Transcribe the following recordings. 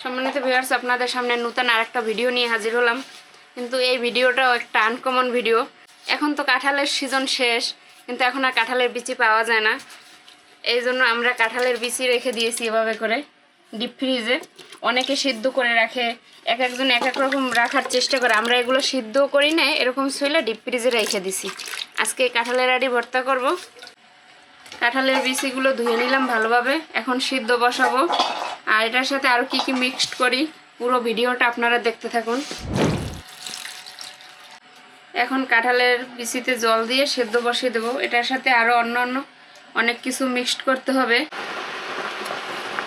সম্মানিত ভিউয়ার্স, আপনাদের সামনে নতুন আরেকটা ভিডিও নিয়ে হাজির হলাম। কিন্তু এই ভিডিওটাও একটা আনকমন ভিডিও। এখন তো কাঁঠালের সিজন শেষ, কিন্তু এখন আর কাঁঠালের বিচি পাওয়া যায় না। এই জন্য আমরা কাঁঠালের বিচি রেখে দিয়েছি এভাবে করে ডিপ ফ্রিজে। অনেকে সিদ্ধ করে রাখে, এক একজন এক এক রকম রাখার চেষ্টা করে। আমরা এগুলো সিদ্ধ করি না, এরকম ছইলে ডিপ ফ্রিজে রেখে দিছি। আজকে কাঁঠালের আড়ি ভর্তা করব। কাঁঠালের বিচিগুলো ধুয়ে নিলাম ভালোভাবে, এখন সিদ্ধ বসাবো। আর এটার সাথে আরও কি কি মিক্সড করি পুরো ভিডিওটা আপনারা দেখতে থাকুন। এখন কাঁঠালের বিচিতে জল দিয়ে সিদ্ধ বসিয়ে দেবো। এটার সাথে আরও অন্য অনেক কিছু মিক্সড করতে হবে।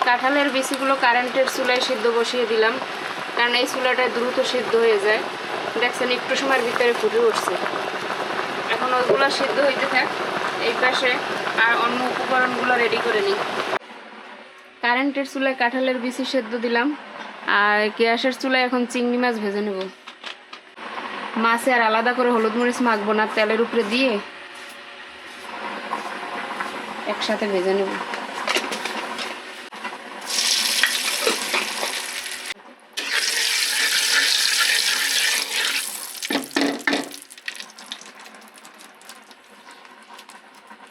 কাঁঠালের বিচিগুলো কারেন্টের চুলায় সিদ্ধ বসিয়ে দিলাম, কারণ এই চুলাটায় দ্রুত সিদ্ধ হয়ে যায়। দেখছেন একটু সময়ের ভিতরে ফুটে উঠছে। এখন ওইগুলো সিদ্ধ হইতে থাক, এই পাশে আর অন্য উপকরণগুলো রেডি করে নিই। কারেন্টের চুলায় কাঁঠালের বিচি সেদ্ধ দিলাম, আর গ্যাসের চুলায় এখন চিংড়ি মাছ ভেজে নেব। মাছে আর আলাদা করে হলুদ মরিচ মাখবো না, তেলের উপরে দিয়ে একসাথে ভেজে নেব।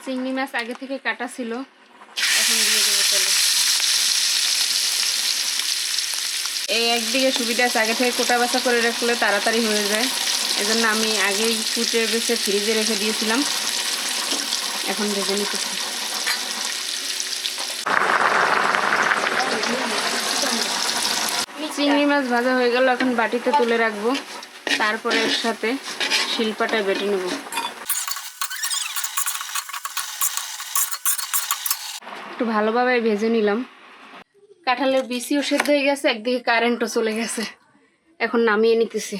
চিংড়ি মাছ আগে থেকে কাটা ছিল, এখন দিয়ে দেবো তেলে। এই একদিকে সুবিধা আছে, আগে থেকে কোটা বাছা করে রাখলে তাড়াতাড়ি হয়ে যায়। এজন্য আমি আগেই কুটে বেছে ফ্রিজে রেখে দিয়েছিলাম। এখন ভেজে নিতেছি। চিংড়ি মাছ ভাজা হয়ে গেল, এখন বাটিতে তুলে রাখবো। তারপরে এর সাথে শিলপাটায় বেটে নেব। একটু ভালোভাবে ভেজে নিলাম। কাঁঠালের বিচিও সেদ্ধ হয়ে গেছে, একদিকে কারেন্টও চলে গেছে। এখন নামিয়ে নিতেছি।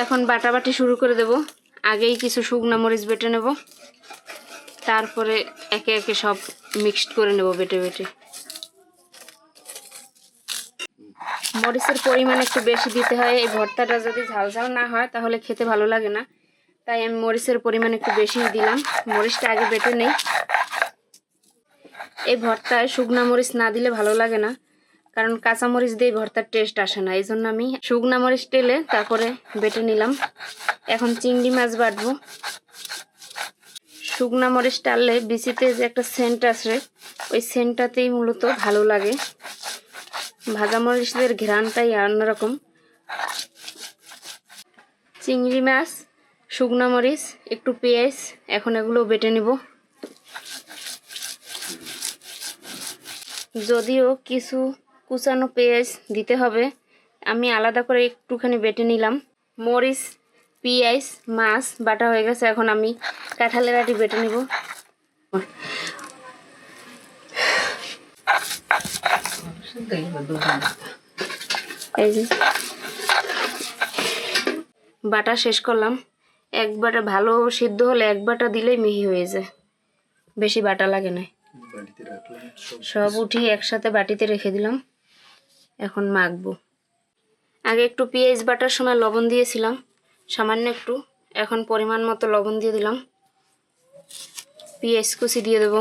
এখন বাটাবাটি শুরু করে দেব। আগেই কিছু শুকনা মরিচ বেটে নেব, তারপরে একে একে সব মিক্সড করে নেব বেটে বেটে। মরিচের পরিমাণ একটু বেশি দিতে হয়। এই ভর্তাটা যদি ঝাল ঝাল না হয় তাহলে খেতে ভালো লাগে না, তাই আমি মরিচের পরিমাণ একটু বেশি দিলাম। মরিচটা আগে বেটে নেই। এই ভর্তায় শুকনা মরিচ না দিলে ভালো লাগে না, কারণ কাঁচা মরিচ দিয়ে ভর্তার টেস্ট আসে না। এই জন্য আমি শুকনা মরিচ টেলে তারপরে বেটে নিলাম। এখন চিংড়ি মাছ বাটবো। শুকনা মরিচ টাললে বিচিতে যে একটা সেন্ট আসে, ওই সেন্টটাতেই মূলত ভালো লাগে। ভাজা মরিচের ঘ্রাণটাই অন্যরকম। চিংড়ি মাছ, শুকনা মরিচ, একটু পেঁয়াজ, এখন এগুলো বেটে নেব। যদিও কিছু কুচানো পেঁয়াজ দিতে হবে, আমি আলাদা করে একটুখানি বেটে নিলাম। মরিচ, পেঁয়াজ, মাছ বাটা হয়ে গেছে। এখন আমি কাঁঠালের আটি বেটে নেব। এই যে বাটা শেষ করলাম। এক বাটা ভালো সিদ্ধ হলে এক বাটা দিলেই মিহি হয়ে যায়, বেশি বাটা লাগে না। সব উঠিয়ে একসাথে বাটিতে রেখে দিলাম। এখন মাখবো। আগে একটু পেঁয়াজ বাটার সময় লবণ দিয়েছিলাম, সামান্য একটু। এখন পরিমাণ মতো লবণ দিয়ে দিলাম। পেঁয়াজ কুচি দিয়ে দেবো।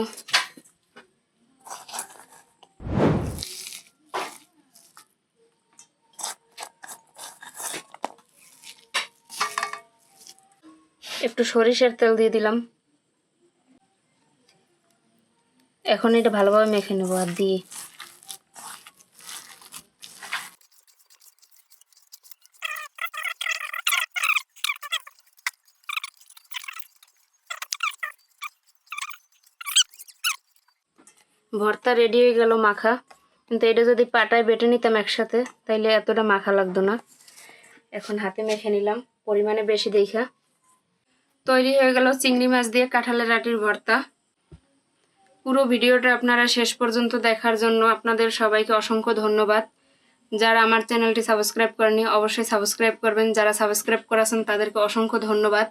একটু সরিষার তেল দিয়ে দিলাম। এখন এটা ভালোভাবে মেখে নেবো আর দিয়ে। ভর্তা রেডি হয়ে গেল মাখা। কিন্তু এটা যদি পাটায় বেটে নিতাম একসাথে, তাইলে এতটা মাখা লাগতো না। এখন হাতে মেখে নিলাম পরিমাণে বেশি দেখা। তৈরি হয়ে গেল চিংড়ি মাছ দিয়ে কাঁঠালের আটির ভর্তা। পুরো ভিডিওটা আপনারা শেষ পর্যন্ত দেখার জন্য আপনাদের সবাইকে অসংখ্য ধন্যবাদ। যারা আমার চ্যানেলটি সাবস্ক্রাইব করেনি অবশ্যই সাবস্ক্রাইব করবেন। যারা সাবস্ক্রাইব করেছেন তাদেরকে অসংখ্য ধন্যবাদ।